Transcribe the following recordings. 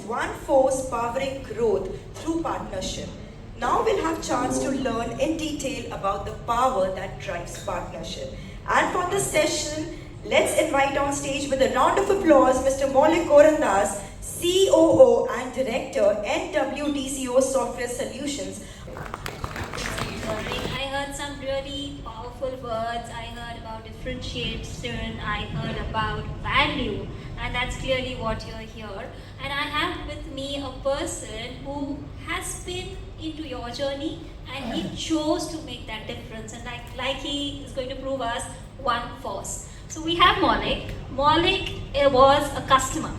one force powering growth through partnership. Now we'll have chance to learn in detail about the power that drives partnership. And for this session, let's invite on stage with a round of applause Mr. Maulik Gorandas, COO and Director, NWDCO Software Solutions. I heard some really powerful words. I heard about differentiation. I heard about value, and that's clearly what you're here. And I have with me a person who has been into your journey, and he chose to make that difference. And like he is going to prove us one force. So we have Maulik. Maulik was a customer,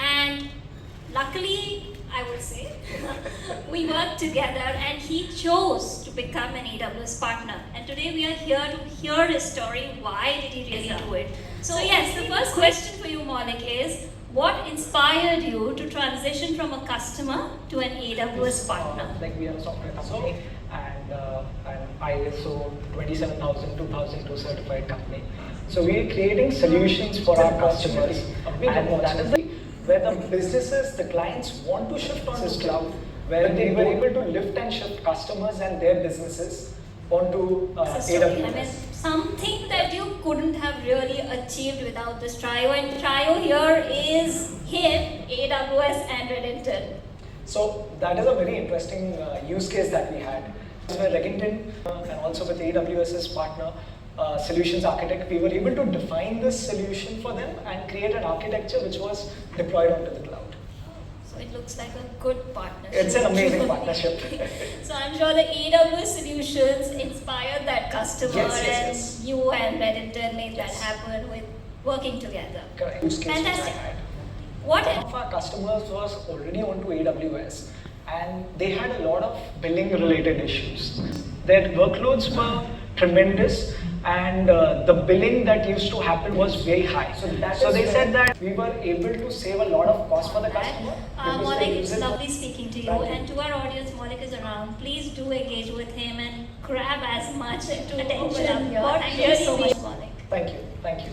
and luckily, I would say, we worked together and he chose to become an AWS partner. And today we are here to hear his story. Why did he really do it? So yes, the first question for you, Maulik, is what inspired you to transition from a customer to an AWS partner? Like we are a software company and an ISO 27000, 2002 certified company. So we are creating solutions for our customers. And that is where the businesses, the clients want to shift onto cloud, where they were able to lift and shift customers and their businesses onto AWS. I mean, something that you couldn't have really achieved without this trio, and trio here is him, AWS and Redington. So that is a very interesting use case that we had. With Redington and also with AWS's partner, solutions architect, we were able to define this solution for them and create an architecture which was deployed onto the cloud. So it looks like a good partnership. It's an amazing partnership. So I'm sure the AWS solutions inspired that customer, yes. And you and Redington made that happen with working together. Correct. Use case which I Fantastic. had. What One of our customers was already onto AWS and they had a lot of billing related issues. Their workloads were tremendous and the billing that used to happen was very high. So they said that we were able to save a lot of cost for the customer. Maulik, it's lovely speaking to you. And to our audience, Maulik is around. Please do engage with him and grab as much attention. Thank you so much, Maulik. Thank you. Thank you.